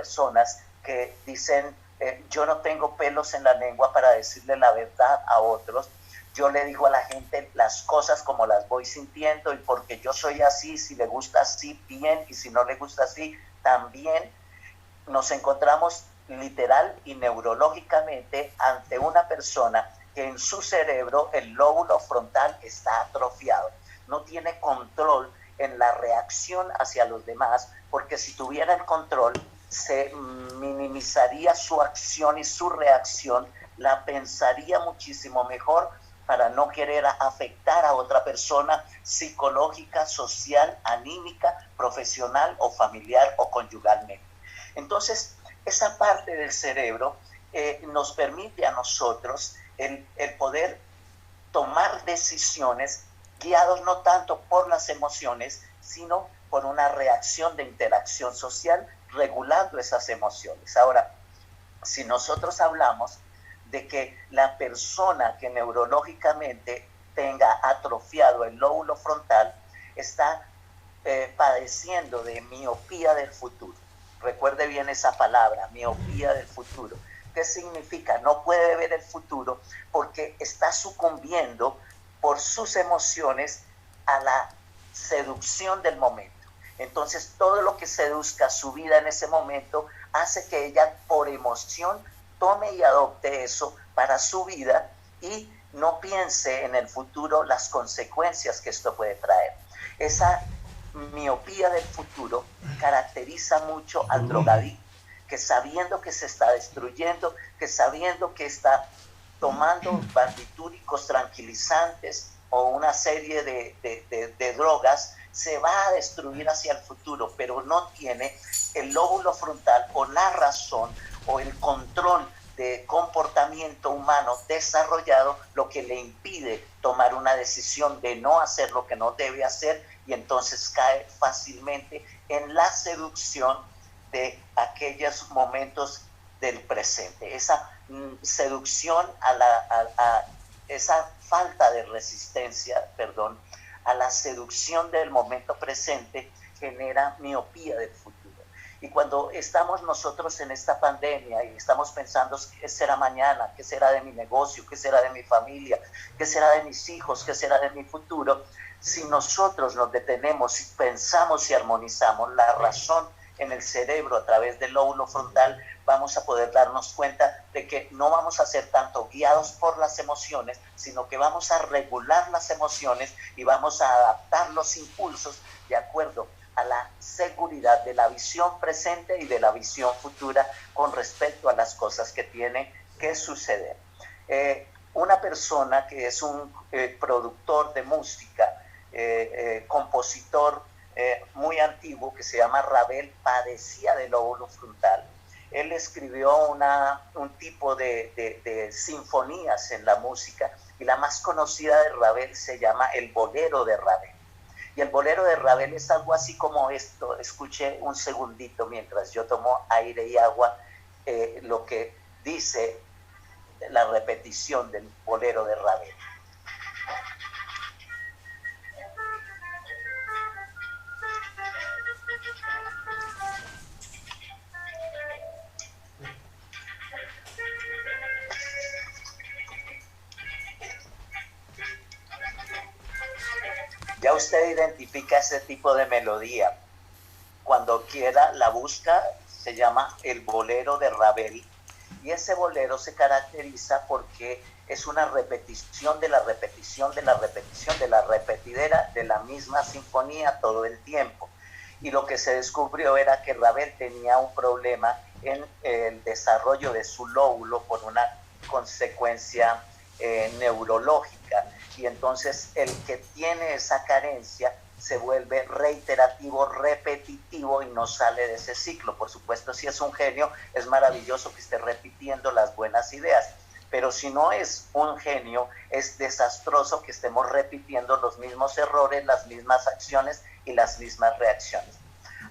personas que dicen, yo no tengo pelos en la lengua para decirle la verdad a otros. Yo le digo a la gente las cosas como las voy sintiendo, y porque yo soy así, si le gusta así, bien, y si no le gusta así, también. Nos encontramos literal y neurológicamente ante una persona que en su cerebro el lóbulo frontal está atrofiado, no tiene control en la reacción hacia los demás, porque si tuviera el control se minimizaría su acción y su reacción, la pensaría muchísimo mejor para no querer afectar a otra persona psicológica, social, anímica, profesional o familiar o conyugalmente. Entonces, esa parte del cerebro nos permite a nosotros el poder tomar decisiones guiados no tanto por las emociones, sino por una reacción de interacción social regulando esas emociones. Ahora, si nosotros hablamos de que la persona que neurológicamente tenga atrofiado el lóbulo frontal está padeciendo de miopía del futuro. Recuerde bien esa palabra, miopía del futuro. ¿Qué significa? No puede ver el futuro porque está sucumbiendo por sus emociones a la seducción del momento. Entonces, todo lo que seduzca su vida en ese momento hace que ella, por emoción, tome y adopte eso para su vida y no piense en el futuro las consecuencias que esto puede traer. Esa miopía del futuro caracteriza mucho al drogadicto, que sabiendo que se está destruyendo, que sabiendo que está tomando barbitúricos tranquilizantes o una serie de drogas, se va a destruir hacia el futuro, pero no tiene el lóbulo frontal o la razón o el control de comportamiento humano desarrollado, lo que le impide tomar una decisión de no hacer lo que no debe hacer, y entonces cae fácilmente en la seducción de aquellos momentos del presente. Esa seducción a esa falta de resistencia, perdón, a la seducción del momento presente genera miopía del futuro. Y cuando estamos nosotros en esta pandemia y estamos pensando qué será mañana, qué será de mi negocio, qué será de mi familia, qué será de mis hijos, qué será de mi futuro, si nosotros nos detenemos y pensamos y armonizamos la razón en el cerebro a través del lóbulo frontal, vamos a poder darnos cuenta de que no vamos a ser tanto guiados por las emociones, sino que vamos a regular las emociones y vamos a adaptar los impulsos de acuerdo a la seguridad de la visión presente y de la visión futura con respecto a las cosas que tienen que suceder. Una persona que es un productor de música, compositor muy antiguo, que se llama Ravel, padecía del lóbulo frontal. Él escribió un tipo de sinfonías en la música, y la más conocida de Ravel se llama el Bolero de Ravel. Y el Bolero de Ravel es algo así como esto. Escuche un segundito mientras yo tomo aire y agua lo que dice la repetición del Bolero de Ravel. Ya usted identifica ese tipo de melodía. Cuando quiera la busca, se llama el Bolero de Ravel. Y ese bolero se caracteriza porque es una repetición de la repetición de la repetición de la repetidera de la misma sinfonía todo el tiempo. Y lo que se descubrió era que Ravel tenía un problema en el desarrollo de su lóbulo por una consecuencia neurológica. Y entonces el que tiene esa carencia se vuelve reiterativo, repetitivo y no sale de ese ciclo. Por supuesto, si es un genio, es maravilloso que esté repitiendo las buenas ideas, pero si no es un genio, es desastroso que estemos repitiendo los mismos errores, las mismas acciones y las mismas reacciones.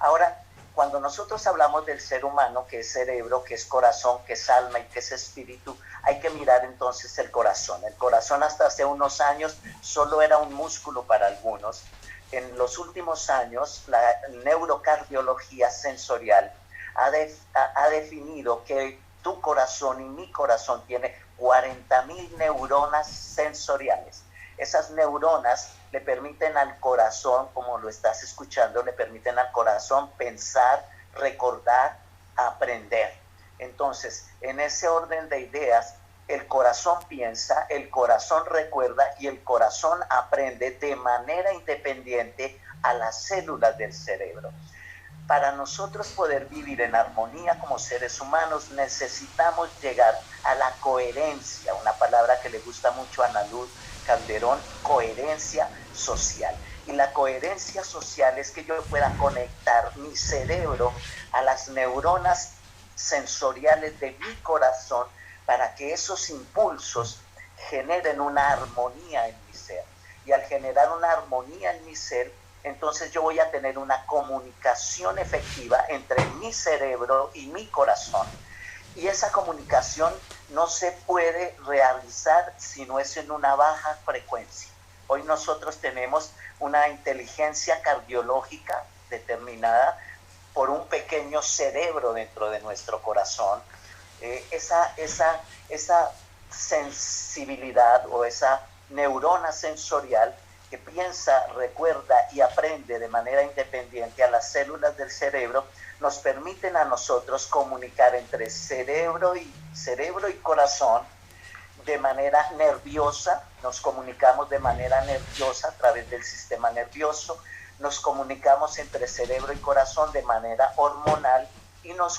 Ahora, cuando nosotros hablamos del ser humano, que es cerebro, que es corazón, que es alma y que es espíritu, hay que mirar entonces el corazón. El corazón hasta hace unos años solo era un músculo para algunos. En los últimos años, la neurocardiología sensorial ha definido que tu corazón y mi corazón tiene 40.000 neuronas sensoriales. Esas neuronas le permiten al corazón, como lo estás escuchando, le permiten al corazón pensar, recordar, aprender. Entonces, en ese orden de ideas, el corazón piensa, el corazón recuerda y el corazón aprende de manera independiente a las células del cerebro. Para nosotros poder vivir en armonía como seres humanos, necesitamos llegar a la coherencia, una palabra que le gusta mucho a Ana Luz Calderón, coherencia social. Y la coherencia social es que yo pueda conectar mi cerebro a las neuronas sensoriales de mi corazón para que esos impulsos generen una armonía en mi ser. Y al generar una armonía en mi ser, entonces yo voy a tener una comunicación efectiva entre mi cerebro y mi corazón. Y esa comunicación no se puede realizar si no es en una baja frecuencia. Hoy nosotros tenemos una inteligencia cardiológica determinada por un pequeño cerebro dentro de nuestro corazón. Esa sensibilidad o esa neurona sensorial que piensa, recuerda y aprende de manera independiente a las células del cerebro, nos permiten a nosotros comunicar entre cerebro y corazón de manera nerviosa. Nos comunicamos de manera nerviosa a través del sistema nervioso, nos comunicamos entre cerebro y corazón de manera hormonal y nos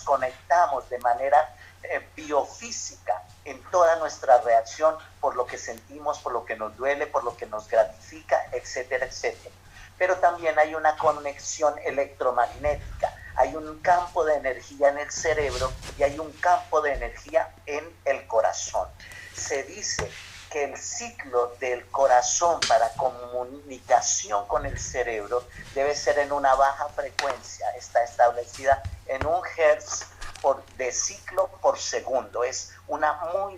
conectamos de manera biofísica en toda nuestra reacción por lo que sentimos, por lo que nos duele, por lo que nos gratifica, etcétera, etcétera. Pero también hay una conexión electromagnética, hay un campo de energía en el cerebro y hay un campo de energía en el corazón. Se dice que el ciclo del corazón para comunicación con el cerebro debe ser en una baja frecuencia, está establecida en 1 Hz de ciclo por segundo. Es una muy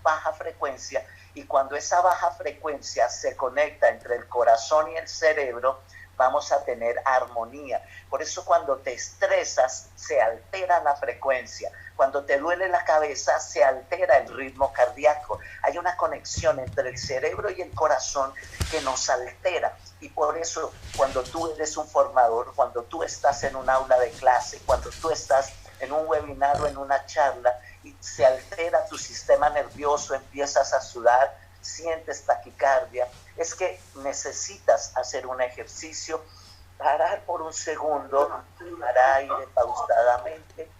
baja frecuencia, y cuando esa baja frecuencia se conecta entre el corazón y el cerebro, vamos a tener armonía. Por eso cuando te estresas se altera la frecuencia, cuando te duele la cabeza se altera el ritmo cardíaco. Hay una conexión entre el cerebro y el corazón que nos altera, y por eso cuando tú eres un formador, cuando tú estás en un aula de clase, cuando tú estás en un webinar o en una charla y se altera tu sistema nervioso, empiezas a sudar, sientes taquicardia, es que necesitas hacer un ejercicio, parar por un segundo, tomar aire pausadamente.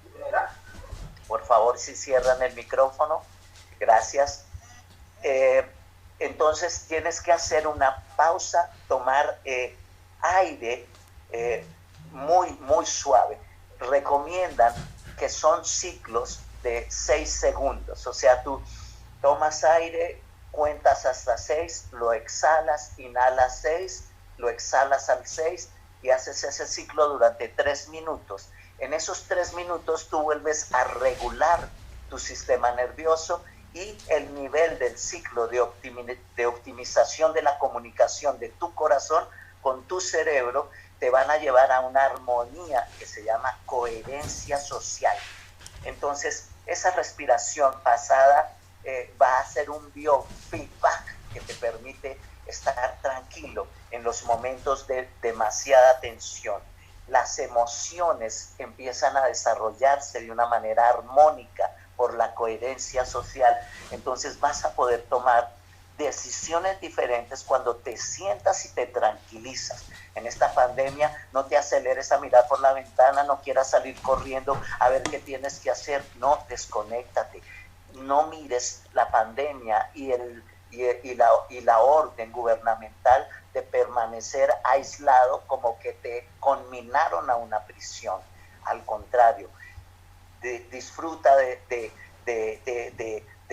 Por favor, si cierran el micrófono, gracias. Entonces tienes que hacer una pausa, tomar aire muy suave. Recomiendan que son ciclos de 6 segundos, o sea, tú tomas aire, cuentas hasta 6, lo exhalas, inhalas 6, lo exhalas al 6 y haces ese ciclo durante 3 minutos. En esos 3 minutos tú vuelves a regular tu sistema nervioso y el nivel del ciclo de optimización de la comunicación de tu corazón con tu cerebro te van a llevar a una armonía que se llama coherencia social. Entonces, esa respiración pasada va a ser un biofeedback que te permite estar tranquilo en los momentos de demasiada tensión. Las emociones empiezan a desarrollarse de una manera armónica por la coherencia social. Entonces vas a poder tomar decisiones diferentes cuando te sientas y te tranquilizas. En esta pandemia no te aceleres a mirar por la ventana, no quieras salir corriendo a ver qué tienes que hacer. No, desconéctate. No mires la pandemia y la orden gubernamental de permanecer aislado como que te conminaron a una prisión. Al contrario, disfruta de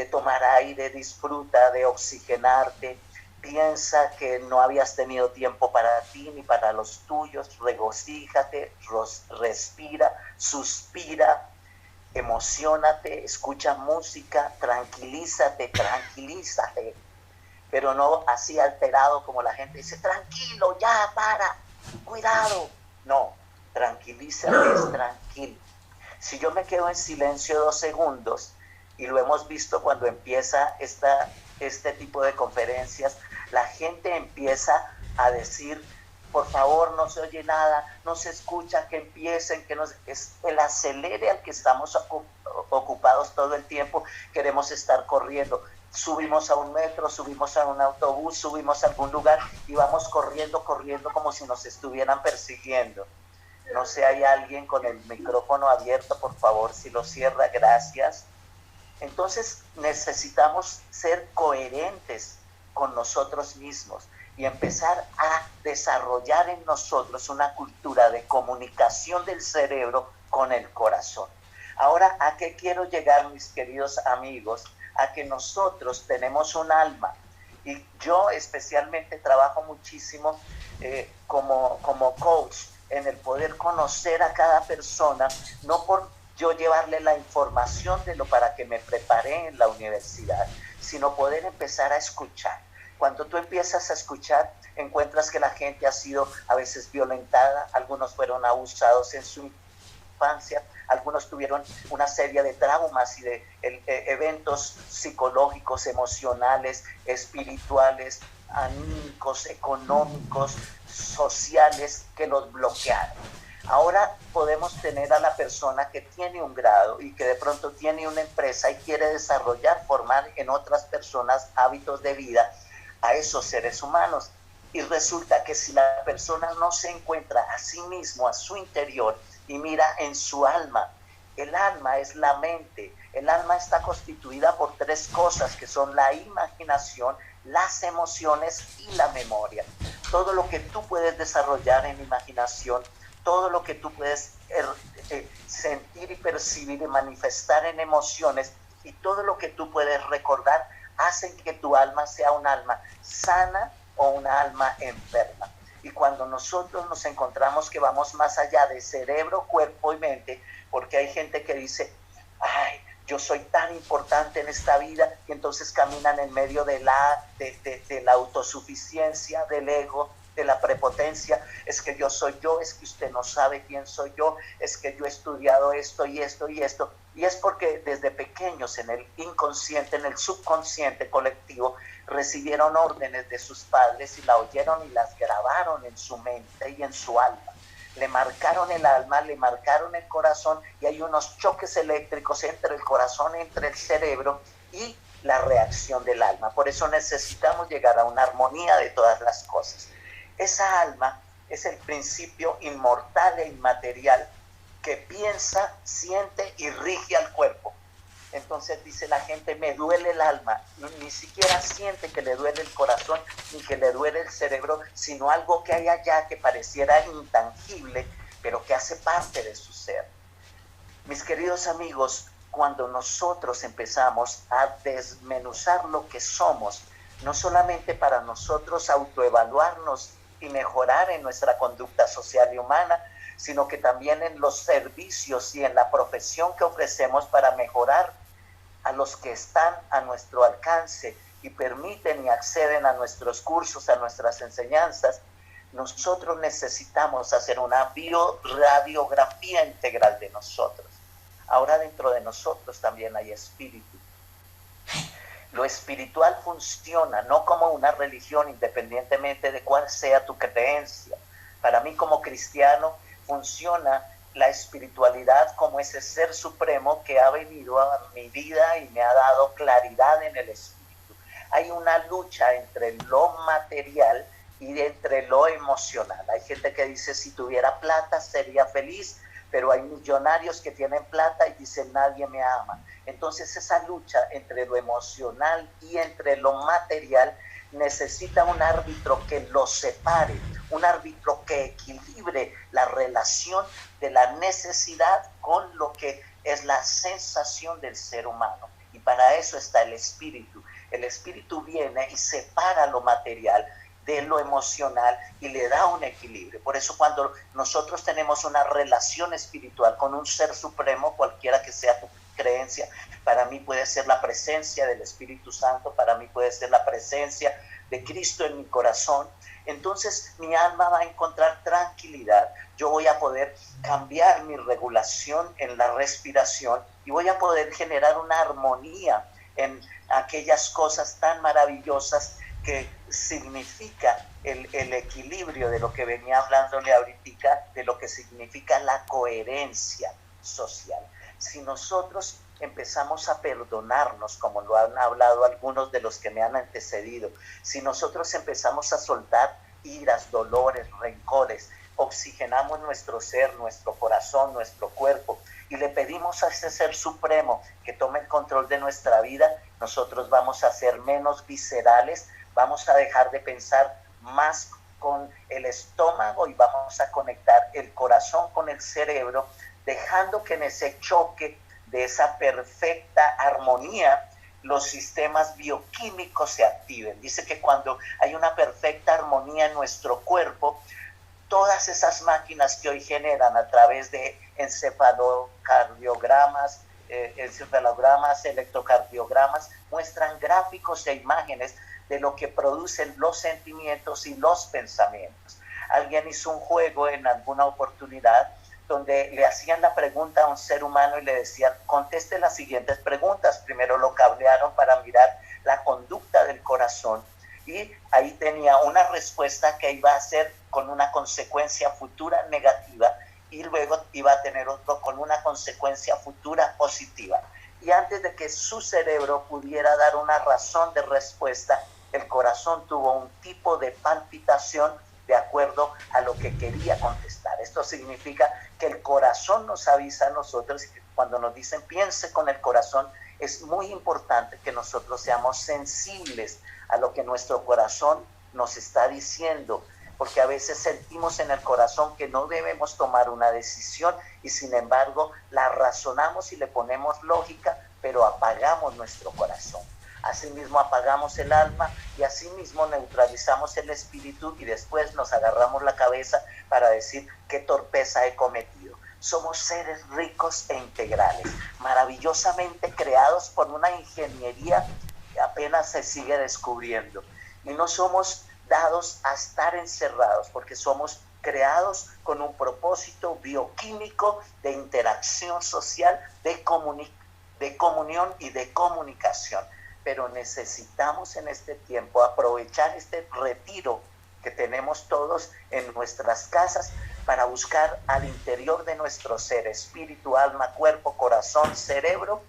tomar aire, disfruta de oxigenarte, piensa que no habías tenido tiempo para ti ni para los tuyos, regocíjate, respira, suspira, emocionate, escucha música, tranquilízate, pero no así alterado como la gente dice, tranquilo, ya, para, cuidado. No, Tranquilízate, es tranquilo. Si yo me quedo en silencio 2 segundos, y lo hemos visto cuando empieza este tipo de conferencias, la gente empieza a decir, por favor, no se oye nada, no se escucha, que empiecen, que nos... Es el acelere al que estamos ocupados todo el tiempo, queremos estar corriendo. Subimos a un metro, subimos a un autobús, subimos a algún lugar y vamos corriendo, corriendo como si nos estuvieran persiguiendo. No sé, hay alguien con el micrófono abierto, por favor, si lo cierra, gracias. Entonces necesitamos ser coherentes con nosotros mismos y empezar a desarrollar en nosotros una cultura de comunicación del cerebro con el corazón. Ahora, ¿a qué quiero llegar, mis queridos amigos? A que nosotros tenemos un alma, y yo especialmente trabajo muchísimo como coach en el poder conocer a cada persona, no por yo llevarle la información de lo para que me preparé en la universidad, sino poder empezar a escuchar. Cuando tú empiezas a escuchar, encuentras que la gente ha sido a veces violentada, algunos fueron abusados en su infancia, algunos tuvieron una serie de traumas y de eventos psicológicos, emocionales, espirituales, anímicos, económicos, sociales que los bloquearon. Ahora podemos tener a la persona que tiene un grado y que de pronto tiene una empresa y quiere desarrollar, formar en otras personas hábitos de vida a esos seres humanos. Y resulta que si la persona no se encuentra a sí mismo, a su interior, y mira en su alma, el alma es la mente. El alma está constituida por 3 cosas, que son la imaginación, las emociones y la memoria. Todo lo que tú puedes desarrollar en imaginación, todo lo que tú puedes sentir y percibir y manifestar en emociones, y todo lo que tú puedes recordar, hacen que tu alma sea un alma sana o una alma enferma. Y cuando nosotros nos encontramos que vamos más allá de cerebro, cuerpo y mente, porque hay gente que dice, ay, yo soy tan importante en esta vida, y entonces caminan en medio de la autosuficiencia, del ego, de la prepotencia. Es que yo soy yo, es que usted no sabe quién soy yo, es que yo he estudiado esto y esto y esto. Y es porque desde pequeños en el inconsciente, en el subconsciente colectivo, recibieron órdenes de sus padres y la oyeron y las grabaron en su mente y en su alma. Le marcaron el alma, le marcaron el corazón, y hay unos choques eléctricos entre el corazón, entre el cerebro y la reacción del alma. Por eso necesitamos llegar a una armonía de todas las cosas. Esa alma es el principio inmortal e inmaterial que piensa, siente y rige al cuerpo. Entonces dice la gente, me duele el alma. Ni siquiera siente que le duele el corazón ni que le duele el cerebro, sino algo que hay allá que pareciera intangible, pero que hace parte de su ser. Mis queridos amigos, cuando nosotros empezamos a desmenuzar lo que somos, no solamente para nosotros autoevaluarnos y mejorar en nuestra conducta social y humana, sino que también en los servicios y en la profesión que ofrecemos para mejorar a los que están a nuestro alcance y permiten y acceden a nuestros cursos, a nuestras enseñanzas, nosotros necesitamos hacer una bioradiografía integral de nosotros. Ahora dentro de nosotros también hay espíritu. Lo espiritual funciona no como una religión, independientemente de cuál sea tu creencia. Para mí como cristiano funciona la espiritualidad como ese ser supremo que ha venido a mi vida y me ha dado claridad en el espíritu. Hay una lucha entre lo material y entre lo emocional. Hay gente que dice, si tuviera plata sería feliz, pero hay millonarios que tienen plata y dicen, nadie me ama. Entonces esa lucha entre lo emocional y entre lo material necesita un árbitro que los separe, un árbitro que equilibre la relación de la necesidad con lo que es la sensación del ser humano. Y para eso está el espíritu. El espíritu viene y separa lo material de lo emocional y le da un equilibrio. Por eso cuando nosotros tenemos una relación espiritual con un ser supremo, cualquiera que sea tu creencia, para mí puede ser la presencia del Espíritu Santo, para mí puede ser la presencia de Cristo en mi corazón, entonces mi alma va a encontrar tranquilidad. Yo voy a poder cambiar mi regulación en la respiración y voy a poder generar una armonía en aquellas cosas tan maravillosas que significa el equilibrio de lo que venía hablándole ahorita, de lo que significa la coherencia social. Si nosotros empezamos a perdonarnos, como lo han hablado algunos de los que me han antecedido, si nosotros empezamos a soltar iras, dolores, rencores, oxigenamos nuestro ser, nuestro corazón, nuestro cuerpo, y le pedimos a ese ser supremo que tome el control de nuestra vida, nosotros vamos a ser menos viscerales, vamos a dejar de pensar más con el estómago y vamos a conectar el corazón con el cerebro, dejando que en ese choque de esa perfecta armonía los sistemas bioquímicos se activen. Dice que cuando hay una perfecta armonía en nuestro cuerpo, todas esas máquinas que hoy generan a través de encefalocardiogramas, electrocardiogramas, muestran gráficos e imágenes de lo que producen los sentimientos y los pensamientos. Alguien hizo un juego en alguna oportunidad donde le hacían la pregunta a un ser humano y le decían, conteste las siguientes preguntas. Primero lo cablearon para mirar la conducta del corazón y ahí tenía una respuesta que iba a ser con una consecuencia futura negativa y luego iba a tener otro con una consecuencia futura positiva. Y antes de que su cerebro pudiera dar una razón de respuesta, el corazón tuvo un tipo de palpitación de acuerdo a lo que quería contestar. Esto significa que el corazón nos avisa a nosotros, cuando nos dicen piense con el corazón, es muy importante que nosotros seamos sensibles a lo que nuestro corazón nos está diciendo, porque a veces sentimos en el corazón que no debemos tomar una decisión y sin embargo la razonamos y le ponemos lógica, pero apagamos nuestro corazón. Asimismo apagamos el alma y asimismo neutralizamos el espíritu y después nos agarramos la cabeza para decir qué torpeza he cometido. Somos seres ricos e integrales, maravillosamente creados por una ingeniería que apenas se sigue descubriendo. Y no somos dados a estar encerrados porque somos creados con un propósito bioquímico de interacción social, de comunión y de comunicación. Pero necesitamos en este tiempo aprovechar este retiro que tenemos todos en nuestras casas para buscar al interior de nuestro ser, espíritu, alma, cuerpo, corazón, cerebro,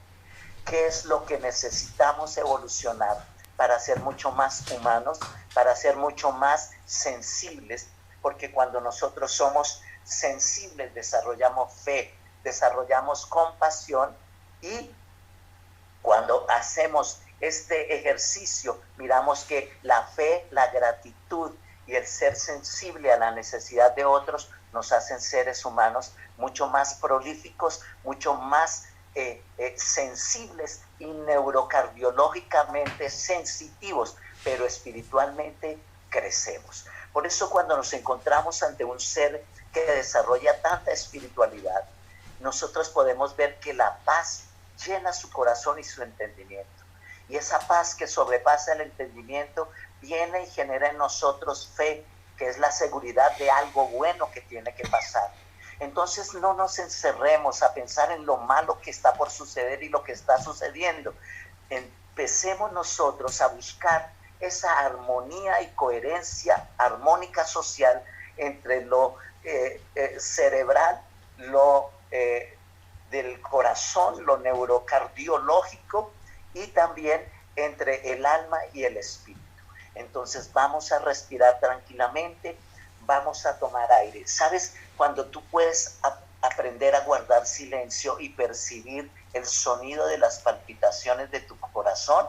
qué es lo que necesitamos evolucionar para ser mucho más humanos, para ser mucho más sensibles, porque cuando nosotros somos sensibles desarrollamos fe, desarrollamos compasión y cuando hacemos este ejercicio, miramos que la fe, la gratitud y el ser sensible a la necesidad de otros nos hacen seres humanos mucho más prolíficos, mucho más sensibles y neurocardiológicamente sensitivos, pero espiritualmente crecemos. Por eso cuando nos encontramos ante un ser que desarrolla tanta espiritualidad, nosotros podemos ver que la paz llena su corazón y su entendimiento. Y esa paz que sobrepasa el entendimiento viene y genera en nosotros fe, que es la seguridad de algo bueno que tiene que pasar. Entonces no nos encerremos a pensar en lo malo que está por suceder y lo que está sucediendo. Empecemos nosotros a buscar esa armonía y coherencia armónica social entre lo cerebral, lo del corazón, lo neurocardiológico, y también entre el alma y el espíritu. Entonces vamos a respirar tranquilamente, vamos a tomar aire. ¿Sabes? Cuando tú puedes aprender a guardar silencio y percibir el sonido de las palpitaciones de tu corazón,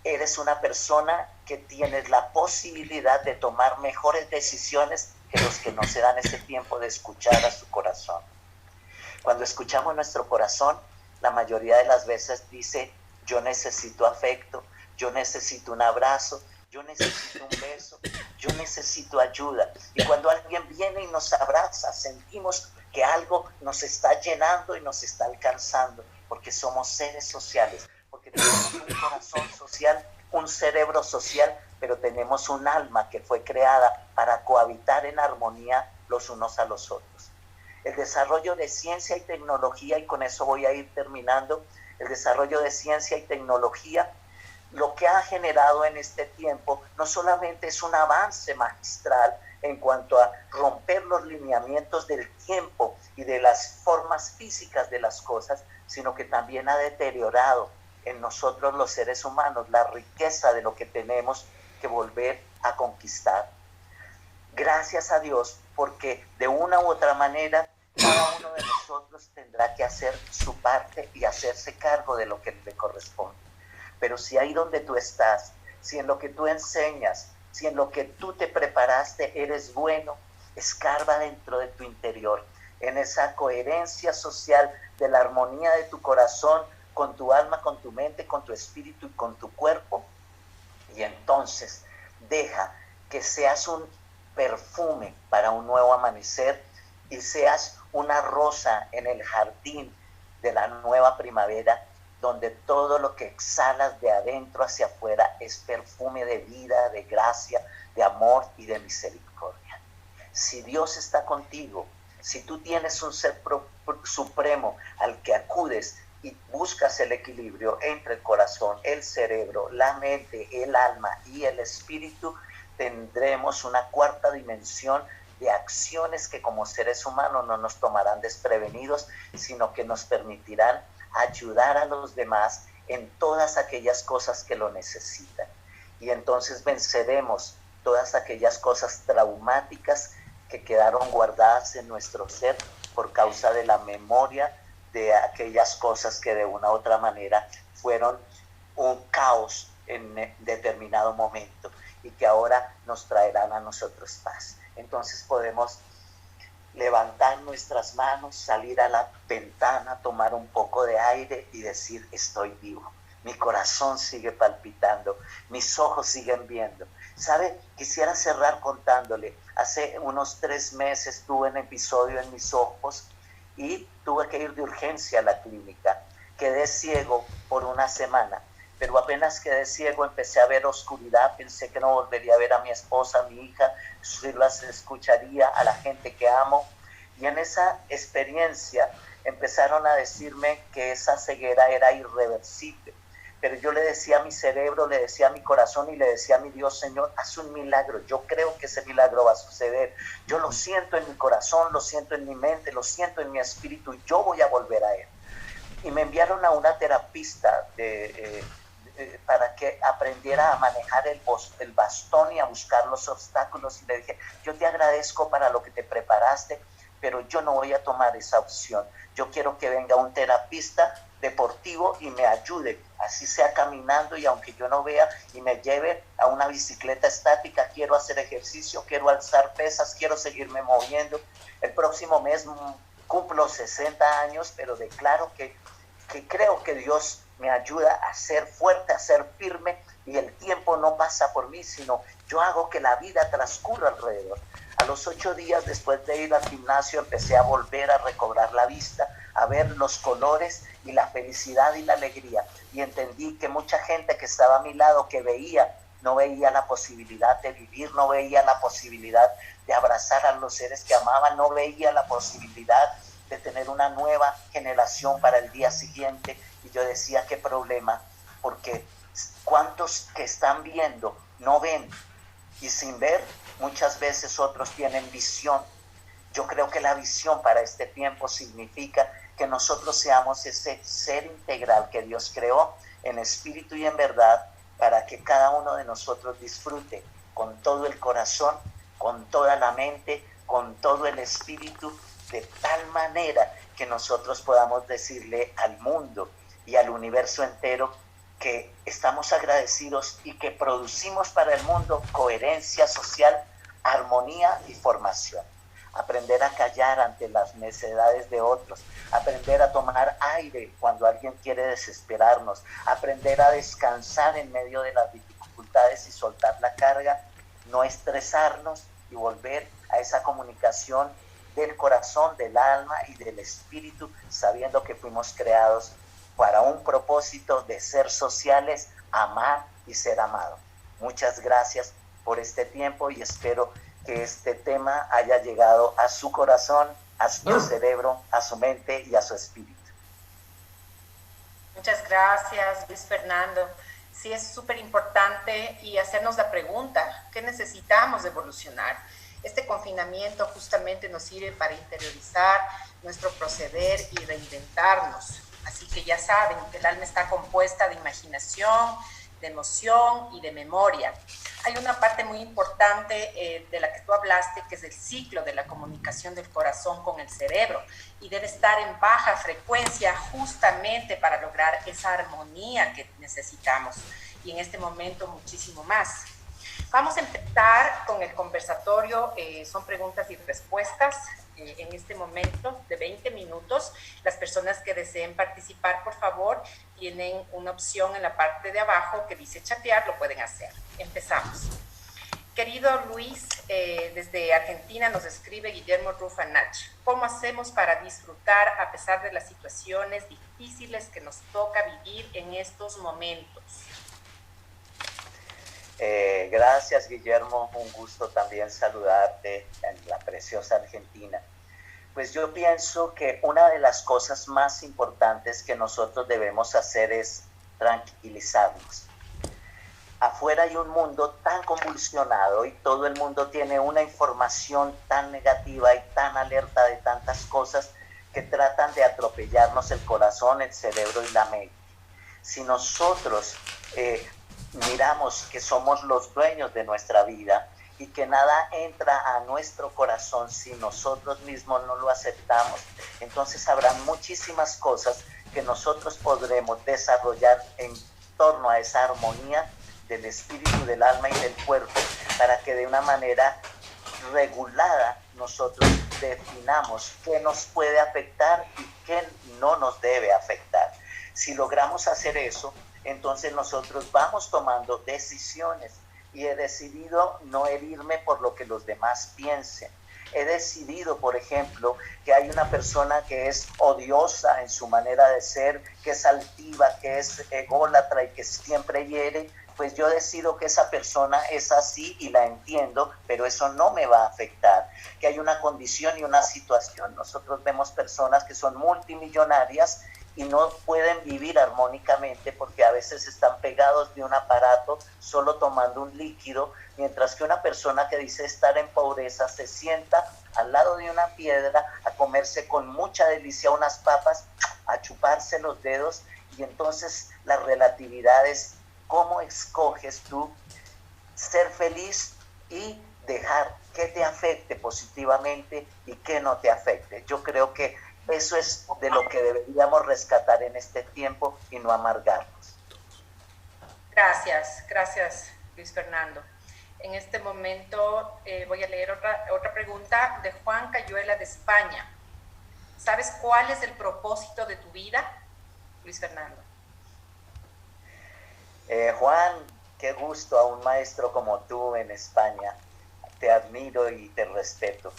eres una persona que tienes la posibilidad de tomar mejores decisiones que los que no se dan ese tiempo de escuchar a su corazón. Cuando escuchamos nuestro corazón, la mayoría de las veces dice: yo necesito afecto, yo necesito un abrazo, yo necesito un beso, yo necesito ayuda. Y cuando alguien viene y nos abraza, sentimos que algo nos está llenando y nos está alcanzando, porque somos seres sociales, porque tenemos un corazón social, un cerebro social pero tenemos un alma que fue creada para cohabitar en armonía los unos a los otros. El desarrollo de ciencia y tecnología, y con eso voy a ir terminando, el desarrollo de ciencia y tecnología, lo que ha generado en este tiempo no solamente es un avance magistral en cuanto a romper los lineamientos del tiempo y de las formas físicas de las cosas, sino que también ha deteriorado en nosotros los seres humanos la riqueza de lo que tenemos que volver a conquistar. Gracias a Dios, porque de una u otra manera cada uno de nosotros tendrá que hacer su parte y hacerse cargo de lo que le corresponde. Pero si ahí donde tú estás, si en lo que tú enseñas, si en lo que tú te preparaste eres bueno, escarba dentro de tu interior, en esa coherencia social de la armonía de tu corazón, con tu alma, con tu mente, con tu espíritu y con tu cuerpo. Y entonces deja que seas un perfume para un nuevo amanecer y seas una rosa en el jardín de la nueva primavera, donde todo lo que exhalas de adentro hacia afuera es perfume de vida, de gracia, de amor y de misericordia. Si Dios está contigo, si tú tienes un ser supremo al que acudes y buscas el equilibrio entre el corazón, el cerebro, la mente, el alma y el espíritu, tendremos una cuarta dimensión de acciones que como seres humanos no nos tomarán desprevenidos, sino que nos permitirán ayudar a los demás en todas aquellas cosas que lo necesitan. Y entonces venceremos todas aquellas cosas traumáticas que quedaron guardadas en nuestro ser por causa de la memoria de aquellas cosas que de una u otra manera fueron un caos en determinado momento y que ahora nos traerán a nosotros paz. Entonces podemos levantar nuestras manos, salir a la ventana, tomar un poco de aire y decir: estoy vivo, mi corazón sigue palpitando, mis ojos siguen viendo. ¿Sabe? Quisiera cerrar contándole, hace unos 3 meses tuve un episodio en mis ojos y tuve que ir de urgencia a la clínica. Quedé ciego por una semana, pero apenas quedé ciego empecé a ver oscuridad, pensé que no volvería a ver a mi esposa, a mi hija, si las escucharía, a la gente que amo. Y en esa experiencia empezaron a decirme que esa ceguera era irreversible. Pero yo le decía a mi cerebro, le decía a mi corazón y le decía a mi Dios: Señor, haz un milagro. Yo creo que ese milagro va a suceder. Yo lo siento en mi corazón, lo siento en mi mente, lo siento en mi espíritu y yo voy a volver a Él. Y me enviaron a una terapista para que aprendiera a manejar el bastón y a buscar los obstáculos. Y le dije: yo te agradezco para lo que te preparaste, pero yo no voy a tomar esa opción. Yo quiero que venga un terapista deportivo y me ayude, así sea caminando, y aunque yo no vea, y me lleve a una bicicleta estática. Quiero hacer ejercicio, quiero alzar pesas, quiero seguirme moviendo. El próximo mes cumplo 60 años, pero declaro que creo que Dios me ayuda a ser fuerte, a ser firme, y el tiempo no pasa por mí, sino yo hago que la vida transcurra alrededor. A los 8 días después de ir al gimnasio empecé a volver a recobrar la vista, a ver los colores y la felicidad y la alegría, y entendí que mucha gente que estaba a mi lado, que veía, no veía la posibilidad de vivir, no veía la posibilidad de abrazar a los seres que amaban, no veía la posibilidad de tener una nueva generación para el día siguiente. Y yo decía: qué problema, porque cuántos que están viendo no ven, y sin ver muchas veces otros tienen visión. Yo creo que la visión para este tiempo significa que nosotros seamos ese ser integral que Dios creó en espíritu y en verdad, para que cada uno de nosotros disfrute con todo el corazón, con toda la mente, con todo el espíritu, de tal manera que nosotros podamos decirle al mundo y al universo entero que estamos agradecidos y que producimos para el mundo coherencia social, armonía y formación. Aprender a callar ante las necedades de otros, aprender a tomar aire cuando alguien quiere desesperarnos, aprender a descansar en medio de las dificultades y soltar la carga, no estresarnos y volver a esa comunicación del corazón, del alma y del espíritu, sabiendo que fuimos creados para un propósito de ser sociales, amar y ser amados. Muchas gracias por este tiempo y espero que este tema haya llegado a su corazón, a su cerebro, a su mente y a su espíritu. Muchas gracias, Luis Fernando. Sí, es súper importante y hacernos la pregunta, ¿qué necesitamos de evolucionar? Este confinamiento justamente nos sirve para interiorizar nuestro proceder y reinventarnos. Así que ya saben que el alma está compuesta de imaginación, de emoción y de memoria. Hay una parte muy importante de la que tú hablaste, que es el ciclo de la comunicación del corazón con el cerebro, y debe estar en baja frecuencia justamente para lograr esa armonía que necesitamos, y en este momento muchísimo más. Vamos a empezar con el conversatorio, son preguntas y respuestas en este momento de 20 minutos. Las personas que deseen participar, por favor, tienen una opción en la parte de abajo que dice chatear, lo pueden hacer. Empezamos. Querido Luis, desde Argentina nos escribe Guillermo Rufanach. ¿Cómo hacemos para disfrutar a pesar de las situaciones difíciles que nos toca vivir en estos momentos? Gracias, Guillermo, un gusto también saludarte en la preciosa Argentina. Pues yo pienso que una de las cosas más importantes que nosotros debemos hacer es tranquilizarnos. Afuera hay un mundo tan convulsionado y todo el mundo tiene una información tan negativa y tan alerta de tantas cosas que tratan de atropellarnos el corazón, el cerebro y la mente. Si nosotros miramos que somos los dueños de nuestra vida y que nada entra a nuestro corazón si nosotros mismos no lo aceptamos, entonces habrá muchísimas cosas que nosotros podremos desarrollar en torno a esa armonía del espíritu, del alma y del cuerpo, para que de una manera regulada nosotros definamos qué nos puede afectar y qué no nos debe afectar. Si logramos hacer eso, entonces nosotros vamos tomando decisiones y he decidido no herirme por lo que los demás piensen. He decidido, por ejemplo, que hay una persona que es odiosa en su manera de ser, que es altiva, que es ególatra y que siempre hiere. Pues yo decido que esa persona es así y la entiendo, pero eso no me va a afectar. Que hay una condición y una situación. Nosotros vemos personas que son multimillonarias y no pueden vivir armónicamente porque a veces están pegados de un aparato solo tomando un líquido, mientras que una persona que dice estar en pobreza se sienta al lado de una piedra a comerse con mucha delicia unas papas, a chuparse los dedos, y entonces la relatividad es cómo escoges tú ser feliz y dejar que te afecte positivamente y que no te afecte. Yo creo que eso es de lo que deberíamos rescatar en este tiempo y no amargarnos. Gracias Luis Fernando. En este momento voy a leer otra pregunta de Juan Cayuela de España. ¿Sabes cuál es el propósito de tu vida, Luis Fernando? Juan, qué gusto a un maestro como tú en España. Te admiro y te respeto.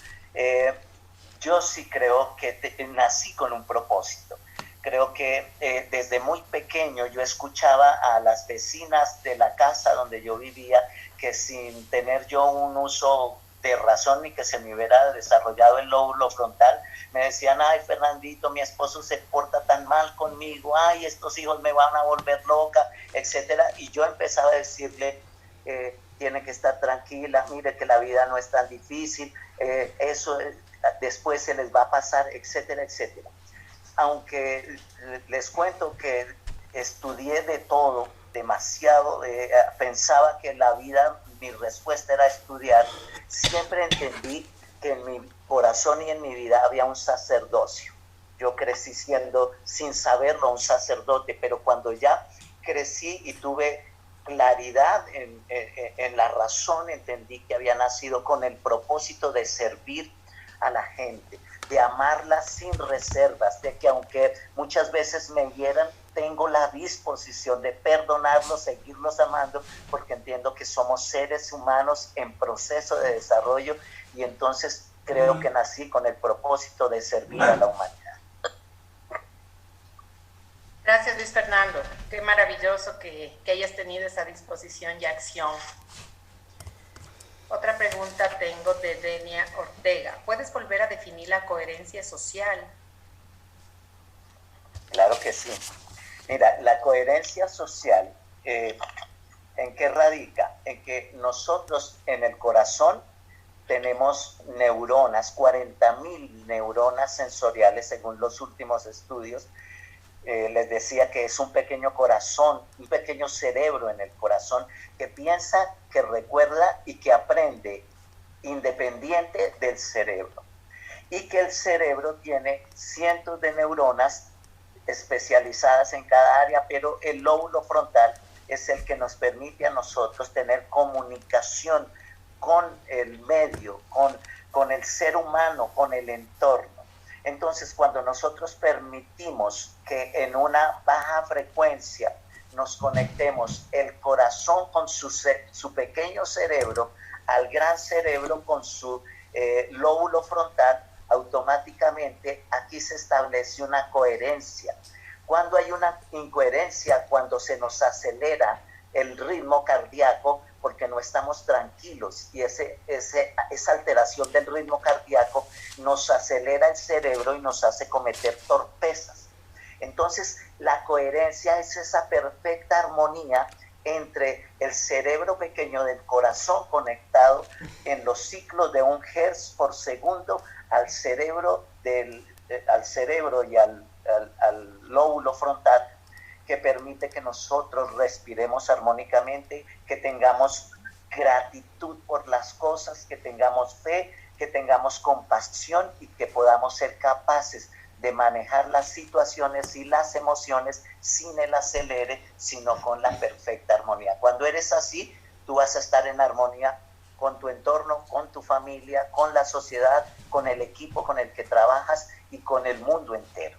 Yo sí creo que nací con un propósito. Creo que desde muy pequeño yo escuchaba a las vecinas de la casa donde yo vivía que sin tener yo un uso de razón ni que se me hubiera desarrollado el lóbulo frontal, me decían, ay Fernandito, mi esposo se porta tan mal conmigo, ay estos hijos me van a volver loca, etcétera. Y yo empezaba a decirle, tiene que estar tranquila, mire que la vida no es tan difícil, eso después se les va a pasar, etcétera, etcétera. Aunque les cuento que estudié de todo, demasiado, pensaba que la vida, mi respuesta era estudiar, siempre entendí que en mi corazón y en mi vida había un sacerdocio. Yo crecí siendo, sin saberlo, un sacerdote, pero cuando ya crecí y tuve claridad en la razón, entendí que había nacido con el propósito de servir a la gente, de amarla sin reservas, de que aunque muchas veces me hieran, tengo la disposición de perdonarlos, seguirlos amando, porque entiendo que somos seres humanos en proceso de desarrollo y entonces creo que nací con el propósito de servir a la humanidad. Gracias, Luis Fernando. Qué maravilloso que hayas tenido esa disposición y acción. Otra pregunta tengo de Denia Ortega. ¿Puedes volver a definir la coherencia social? Claro que sí. Mira, la coherencia social, ¿en qué radica? En que nosotros en el corazón tenemos neuronas, 40.000 neuronas sensoriales según los últimos estudios. Les decía que es un pequeño corazón, un pequeño cerebro en el corazón que piensa, que recuerda y que aprende independiente del cerebro. Y que el cerebro tiene cientos de neuronas especializadas en cada área, pero el lóbulo frontal es el que nos permite a nosotros tener comunicación con el medio, con el ser humano, con el entorno. Entonces, cuando nosotros permitimos que en una baja frecuencia nos conectemos el corazón con su pequeño cerebro al gran cerebro con su lóbulo frontal, automáticamente aquí se establece una coherencia. Cuando hay una incoherencia, cuando se nos acelera el ritmo cardíaco, porque no estamos tranquilos y esa alteración del ritmo cardíaco nos acelera el cerebro y nos hace cometer torpezas. Entonces, la coherencia es esa perfecta armonía entre el cerebro pequeño del corazón conectado en los ciclos de 1 Hz por segundo al cerebro y al lóbulo frontal, que permite que nosotros respiremos armónicamente, que tengamos gratitud por las cosas, que tengamos fe, que tengamos compasión y que podamos ser capaces de manejar las situaciones y las emociones sin el acelere, sino con la perfecta armonía. Cuando eres así, tú vas a estar en armonía con tu entorno, con tu familia, con la sociedad, con el equipo con el que trabajas y con el mundo entero.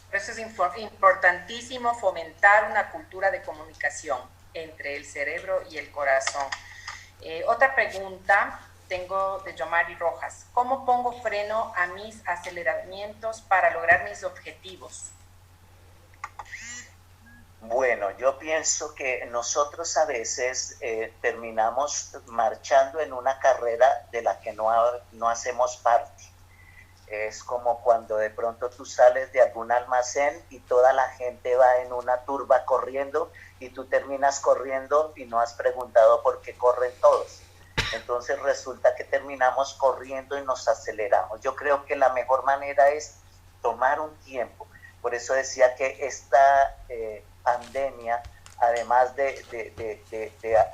Por eso es importantísimo fomentar una cultura de comunicación entre el cerebro y el corazón. Otra pregunta tengo de Yomari Rojas. ¿Cómo pongo freno a mis aceleramientos para lograr mis objetivos? Bueno, yo pienso que nosotros a veces terminamos marchando en una carrera de la que no hacemos parte. Es como cuando de pronto tú sales de algún almacén y toda la gente va en una turba corriendo y tú terminas corriendo y no has preguntado por qué corren todos. Entonces resulta que terminamos corriendo y nos aceleramos. Yo creo que la mejor manera es tomar un tiempo. Por eso decía que esta pandemia, además de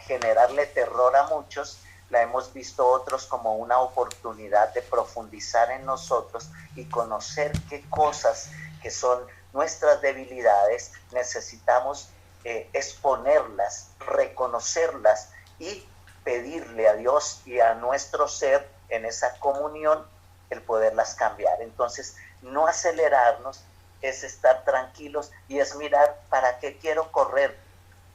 generarle terror a muchos, la hemos visto otros como una oportunidad de profundizar en nosotros y conocer qué cosas que son nuestras debilidades necesitamos exponerlas, reconocerlas y pedirle a Dios y a nuestro ser en esa comunión el poderlas cambiar. Entonces, no acelerarnos es estar tranquilos y es mirar para qué quiero correr,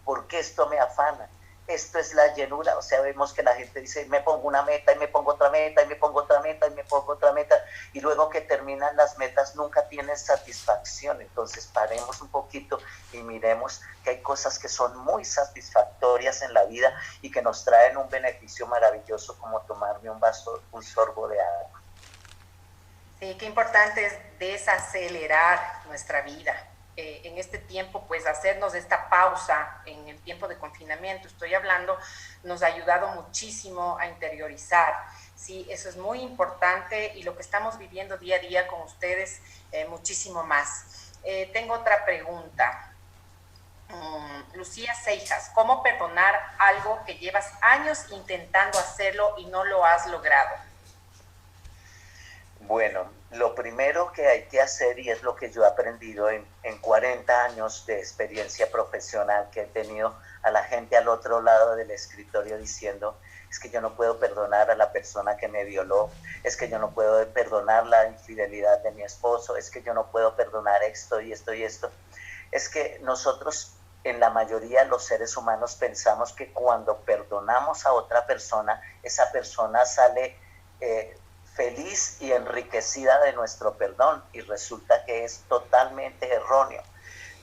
por qué esto me afana. Esto es la llenura, o sea, vemos que la gente dice, me pongo una meta y me pongo otra meta y me pongo otra meta y me pongo otra meta, y luego que terminan las metas nunca tienen satisfacción. Entonces paremos un poquito y miremos que hay cosas que son muy satisfactorias en la vida y que nos traen un beneficio maravilloso, como tomarme un sorbo de agua. Sí, qué importante es desacelerar nuestra vida. En este tiempo, pues hacernos esta pausa en el tiempo de confinamiento, estoy hablando, nos ha ayudado muchísimo a interiorizar. Sí, eso es muy importante y lo que estamos viviendo día a día con ustedes, muchísimo más. Tengo otra pregunta. Lucía Seijas, ¿cómo perdonar algo que llevas años intentando hacerlo y no lo has logrado? Bueno, lo primero que hay que hacer, y es lo que yo he aprendido en 40 años de experiencia profesional que he tenido a la gente al otro lado del escritorio diciendo, es que yo no puedo perdonar a la persona que me violó, es que yo no puedo perdonar la infidelidad de mi esposo, es que yo no puedo perdonar esto y esto y esto. Es que nosotros, en la mayoría de los seres humanos, pensamos que cuando perdonamos a otra persona, esa persona sale feliz y enriquecida de nuestro perdón, y resulta que es totalmente erróneo.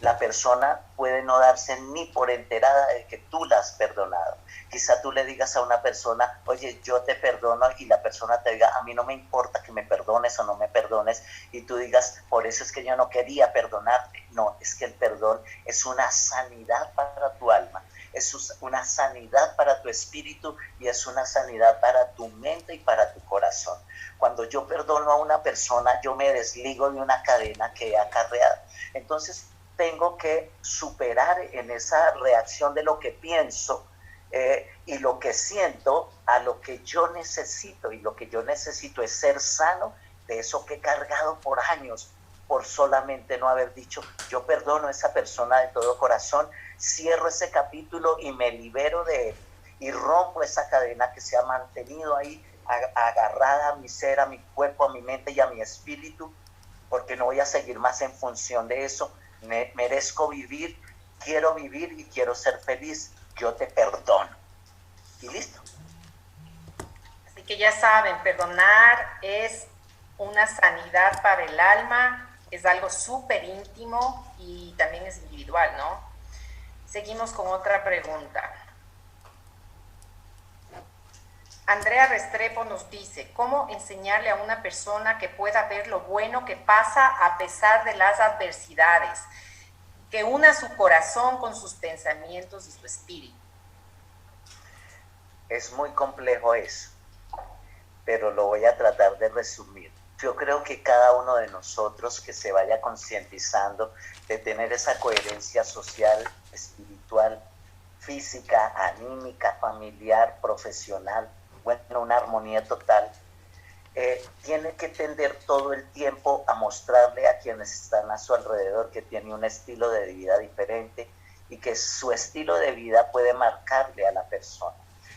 la persona puede no darse ni por enterada de que tú la has perdonado. Quizá tú le digas a una persona, oye, yo te perdono, y la persona te diga, a mí no me importa que me perdones o no me perdones, y tú digas, por eso es que yo no quería perdonarte. No, es que el perdón es una sanidad para tu alma, es una sanidad para tu espíritu y es una sanidad para tu mente y para tu corazón. Cuando yo perdono a una persona, yo me desligo de una cadena que he acarreado. Entonces, tengo que superar en esa reacción de lo que pienso y lo que siento a lo que yo necesito. Y lo que yo necesito es ser sano de eso que he cargado por años, por solamente no haber dicho, yo perdono a esa persona de todo corazón, cierro ese capítulo y me libero de él. Y rompo esa cadena que se ha mantenido ahí agarrada a mi ser, a mi cuerpo, a mi mente y a mi espíritu, porque no voy a seguir más en función de eso. Merezco vivir, quiero vivir y quiero ser feliz. Yo te perdono. Y listo. Así que ya saben, perdonar es una sanidad para el alma, es algo súper íntimo y también es individual, ¿no? Seguimos con otra pregunta. Andrea Restrepo nos dice, ¿cómo enseñarle a una persona que pueda ver lo bueno que pasa a pesar de las adversidades? Que una su corazón con sus pensamientos y su espíritu. Es muy complejo eso, pero lo voy a tratar de resumir. Yo creo que cada uno de nosotros que se vaya concientizando de tener esa coherencia social, espiritual, física, anímica, familiar, profesional, bueno, una armonía total, tiene que tender todo el tiempo a mostrarle a quienes están a su alrededor que tiene un estilo de vida diferente y que su estilo de vida puede marcarle a la persona.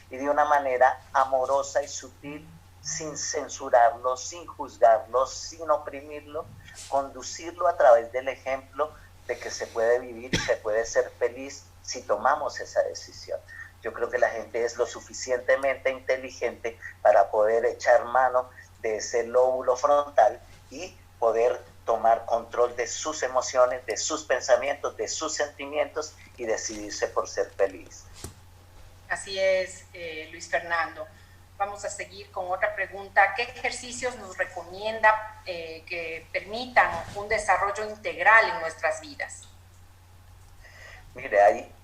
Y de una manera amorosa y sutil, sin censurarlo, sin juzgarlo, sin oprimirlo, conducirlo a través del ejemplo de que se puede vivir y se puede ser feliz si tomamos esa decisión. Yo creo que la gente es lo suficientemente inteligente para poder echar mano de ese lóbulo frontal y poder tomar control de sus emociones, de sus pensamientos, de sus sentimientos y decidirse por ser feliz. Así es, Luis Fernando. Vamos a seguir con otra pregunta. ¿Qué ejercicios nos recomienda que permitan un desarrollo integral en nuestras vidas? Mire, hay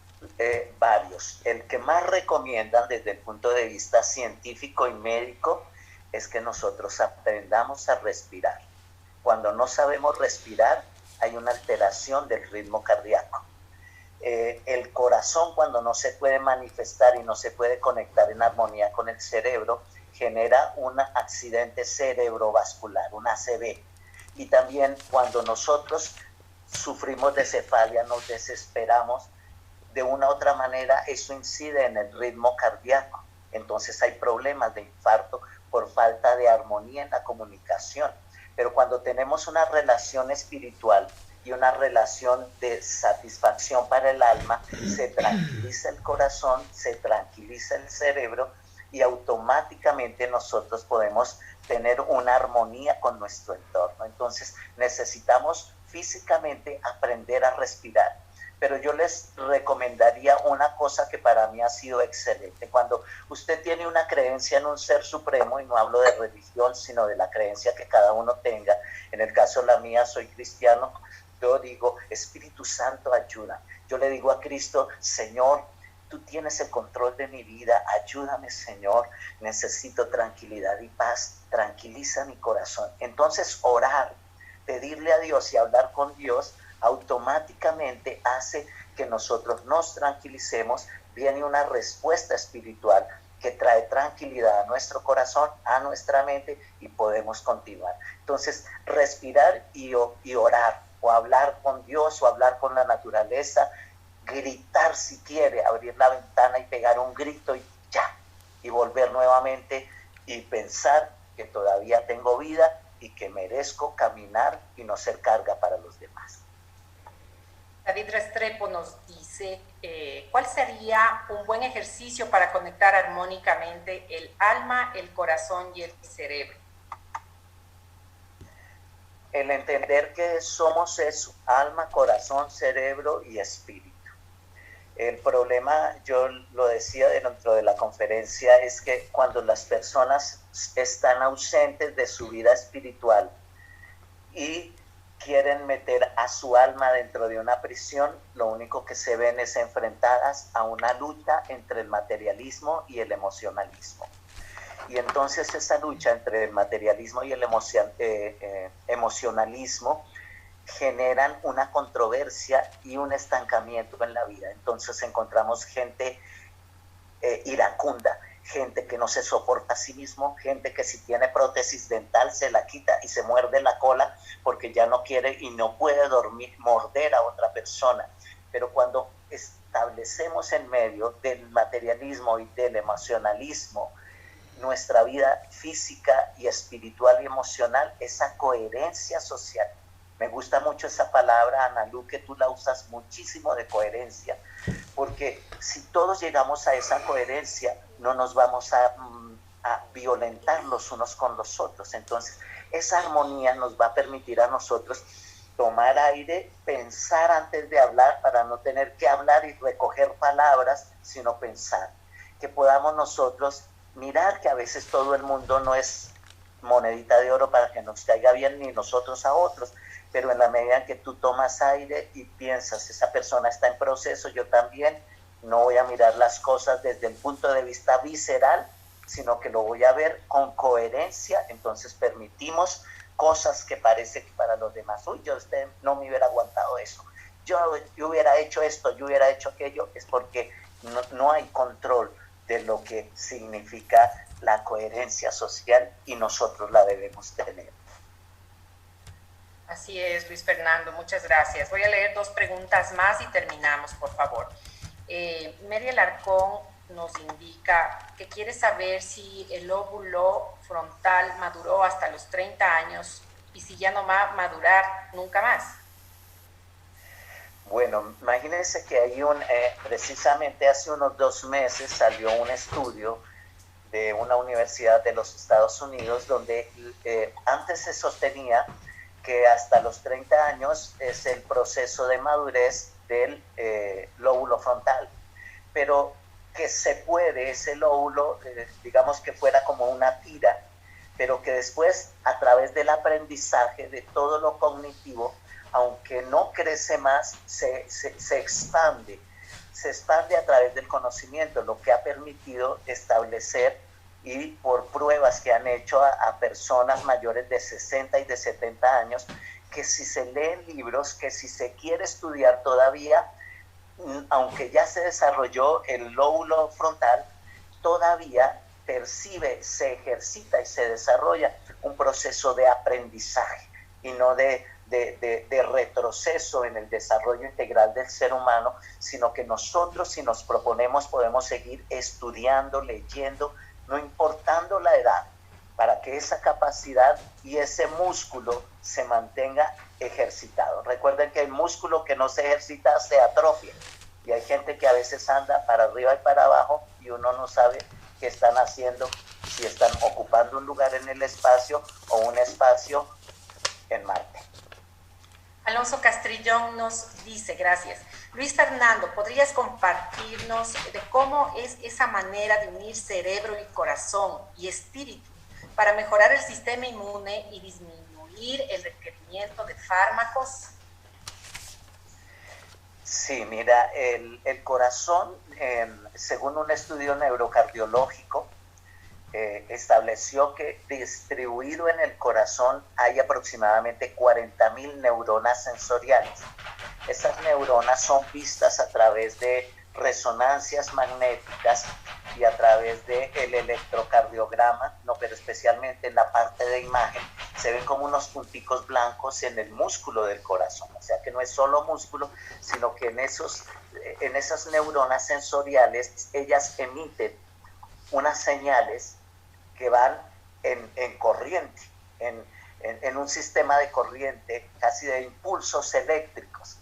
varios. El que más recomiendan desde el punto de vista científico y médico es que nosotros aprendamos a respirar. Cuando no sabemos respirar, hay una alteración del ritmo cardíaco. El corazón, cuando no se puede manifestar y no se puede conectar en armonía con el cerebro, genera un accidente cerebrovascular, un ACV. Y también cuando nosotros sufrimos de cefalia, nos desesperamos, de una u otra manera eso incide en el ritmo cardíaco. Entonces hay problemas de infarto por falta de armonía en la comunicación. Pero cuando tenemos una relación espiritual y una relación de satisfacción para el alma, se tranquiliza el corazón, se tranquiliza el cerebro y automáticamente nosotros podemos tener una armonía con nuestro entorno. Entonces necesitamos físicamente aprender a respirar. Pero yo les recomendaría una cosa que para mí ha sido excelente. Cuando usted tiene una creencia en un ser supremo, y no hablo de religión, sino de la creencia que cada uno tenga, en el caso la mía, soy cristiano, yo digo, Espíritu Santo, ayuda. Yo le digo a Cristo, Señor, tú tienes el control de mi vida, ayúdame, Señor, necesito tranquilidad y paz, tranquiliza mi corazón. Entonces orar, pedirle a Dios y hablar con Dios, automáticamente hace que nosotros nos tranquilicemos, viene una respuesta espiritual que trae tranquilidad a nuestro corazón, a nuestra mente y podemos continuar. Entonces, respirar y orar, o hablar con Dios, o hablar con la naturaleza, gritar si quiere, abrir la ventana y pegar un grito y ya, y volver nuevamente y pensar que todavía tengo vida y que merezco caminar y no ser carga para los demás. David Restrepo nos dice, ¿cuál sería un buen ejercicio para conectar armónicamente el alma, el corazón y el cerebro? El entender que somos eso, alma, corazón, cerebro y espíritu. El problema, yo lo decía dentro de la conferencia, es que cuando las personas están ausentes de su vida espiritual y quieren meter a su alma dentro de una prisión, lo único que se ven es enfrentadas a una lucha entre el materialismo y el emocionalismo. Y entonces esa lucha entre el materialismo y el emocionalismo generan una controversia y un estancamiento en la vida. Entonces encontramos gente iracunda, gente que no se soporta a sí mismo, gente que si tiene prótesis dental se la quita y se muerde la cola porque ya no quiere y no puede morder a otra persona. Pero cuando establecemos en medio del materialismo y del emocionalismo nuestra vida física y espiritual y emocional, esa coherencia social. Me gusta mucho esa palabra, Ana Lu, que tú la usas muchísimo, de coherencia, porque si todos llegamos a esa coherencia, no nos vamos a violentar los unos con los otros. Entonces, esa armonía nos va a permitir a nosotros tomar aire, pensar antes de hablar, para no tener que hablar y recoger palabras, sino pensar. Que podamos nosotros mirar que a veces todo el mundo no es monedita de oro para que nos caiga bien, ni nosotros a otros, pero en la medida en que tú tomas aire y piensas, esa persona está en proceso, yo también, no voy a mirar las cosas desde el punto de vista visceral, sino que lo voy a ver con coherencia. Entonces permitimos cosas que parece que para los demás, uy, yo no me hubiera aguantado eso, yo hubiera hecho esto, yo hubiera hecho aquello, es porque no hay control de lo que significa la coherencia social y nosotros la debemos tener. Así es, Luis Fernando, muchas gracias. Voy a leer 2 preguntas más y terminamos, por favor. Mary Alarcón nos indica que quiere saber si el óvulo frontal maduró hasta los 30 años y si ya no va a madurar nunca más. Bueno, imagínense que hay precisamente hace unos 2 meses salió un estudio de una universidad de los Estados Unidos donde antes se sostenía que hasta los 30 años es el proceso de madurez del lóbulo frontal, pero que se puede, ese lóbulo, digamos que fuera como una tira, pero que después, a través del aprendizaje de todo lo cognitivo, aunque no crece más, se expande a través del conocimiento, lo que ha permitido establecer, y por pruebas que han hecho a personas mayores de 60 y de 70 años, que si se leen libros, que si se quiere estudiar todavía, aunque ya se desarrolló el lóbulo frontal, todavía percibe, se ejercita y se desarrolla un proceso de aprendizaje y no de retroceso en el desarrollo integral del ser humano, sino que nosotros, si nos proponemos, podemos seguir estudiando, leyendo, no importando la edad, para que esa capacidad y ese músculo se mantenga ejercitado. Recuerden que el músculo que no se ejercita se atrofia, y hay gente que a veces anda para arriba y para abajo y uno no sabe qué están haciendo, si están ocupando un lugar en el espacio o un espacio en Marte. Alonso Castrillón nos dice, gracias. Luis Fernando, ¿podrías compartirnos de cómo es esa manera de unir cerebro y corazón y espíritu para mejorar el sistema inmune y disminuir el requerimiento de fármacos? Sí, mira, el corazón, según un estudio neurocardiológico, estableció que distribuido en el corazón hay aproximadamente 40.000 neuronas sensoriales. Esas neuronas son vistas a través de resonancias magnéticas y a través del electrocardiograma, no, pero especialmente en la parte de imagen, se ven como unos punticos blancos en el músculo del corazón. O sea que no es solo músculo, sino que en esas neuronas sensoriales, ellas emiten unas señales que van en corriente, en un sistema de corriente, casi de impulsos eléctricos.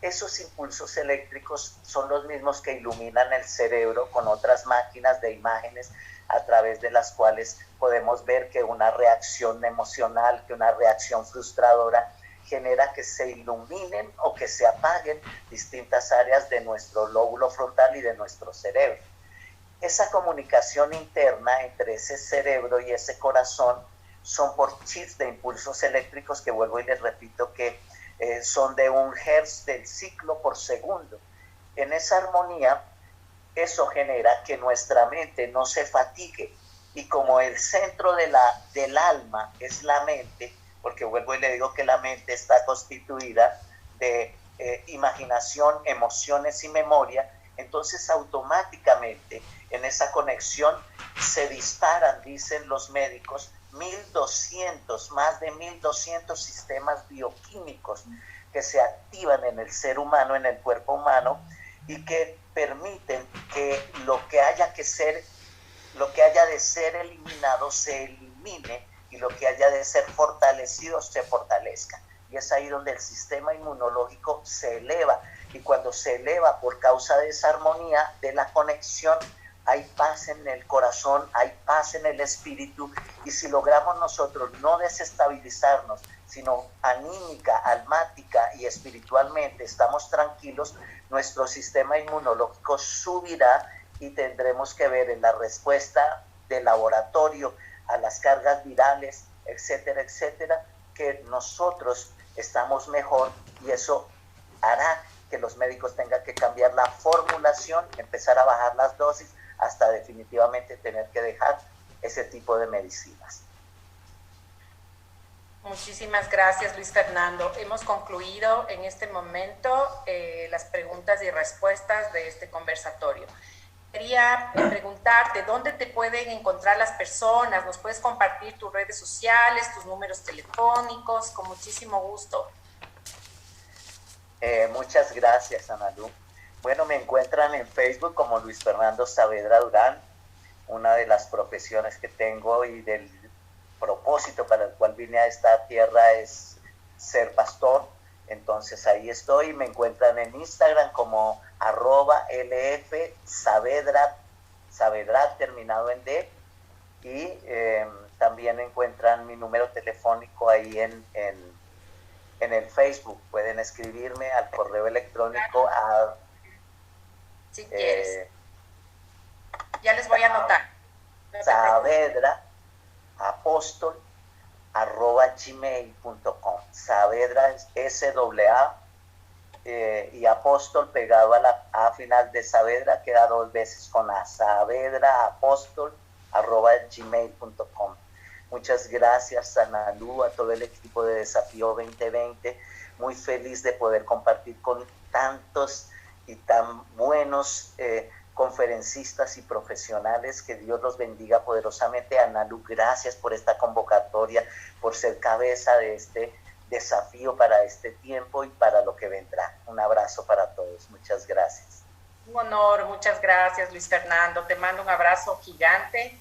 Esos impulsos eléctricos son los mismos que iluminan el cerebro con otras máquinas de imágenes a través de las cuales podemos ver que una reacción emocional, que una reacción frustradora genera que se iluminen o que se apaguen distintas áreas de nuestro lóbulo frontal y de nuestro cerebro. Esa comunicación interna entre ese cerebro y ese corazón son por chips de impulsos eléctricos que vuelvo y les repito que son de 1 Hz del ciclo por segundo. En esa armonía, eso genera que nuestra mente no se fatigue. Y como el centro del alma es la mente, porque vuelvo y le digo que la mente está constituida de imaginación, emociones y memoria, entonces automáticamente en esa conexión se disparan, dicen los médicos, 1200, más de 1200 sistemas bioquímicos que se activan en el ser humano, en el cuerpo humano, y que permiten que lo que haya de ser eliminado se elimine y lo que haya de ser fortalecido se fortalezca. Y es ahí donde el sistema inmunológico se eleva. Y cuando se eleva por causa de esa armonía, de la conexión, hay paz en el corazón, hay paz en el espíritu. Y si logramos nosotros no desestabilizarnos, sino anímica, almática y espiritualmente estamos tranquilos, nuestro sistema inmunológico subirá y tendremos que ver en la respuesta del laboratorio a las cargas virales, etcétera, etcétera, que nosotros estamos mejor, y eso hará que los médicos tengan que cambiar la formulación, empezar a bajar las dosis, hasta definitivamente tener que dejar ese tipo de medicinas. Muchísimas gracias, Luis Fernando. Hemos concluido en este momento las preguntas y respuestas de este conversatorio. Quería preguntarte, ¿dónde te pueden encontrar las personas? ¿Nos puedes compartir tus redes sociales, tus números telefónicos? Con muchísimo gusto. Muchas gracias, Analu. Bueno, me encuentran en Facebook como Luis Fernando Saavedra Durán. Una de las profesiones que tengo y del propósito para el cual vine a esta tierra es ser pastor. Entonces ahí estoy. Me encuentran en Instagram como @LF Saavedra terminado en D. Y también encuentran mi número telefónico ahí en el Facebook. Pueden escribirme al correo electrónico si quieres. Ya les voy a anotar. Saavedra apóstol @gmail.com. Saavedra es SAA y apóstol pegado a la A final de Saavedra, queda 2 veces con A. Saavedra apóstol @gmail.com. Muchas gracias, Analu, a todo el equipo de Desafío 2020. Muy feliz de poder compartir con tantos y tan buenos conferencistas y profesionales. Que Dios los bendiga poderosamente. Analu, gracias por esta convocatoria, por ser cabeza de este desafío para este tiempo y para lo que vendrá. Un abrazo para todos. Muchas gracias. Un honor, muchas gracias, Luis Fernando. Te mando un abrazo gigante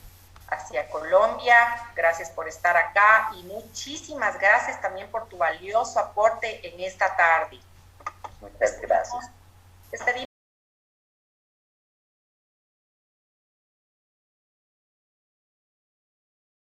hacia Colombia. Gracias por estar acá y muchísimas gracias también por tu valioso aporte en esta tarde. Muchas gracias. Despedimos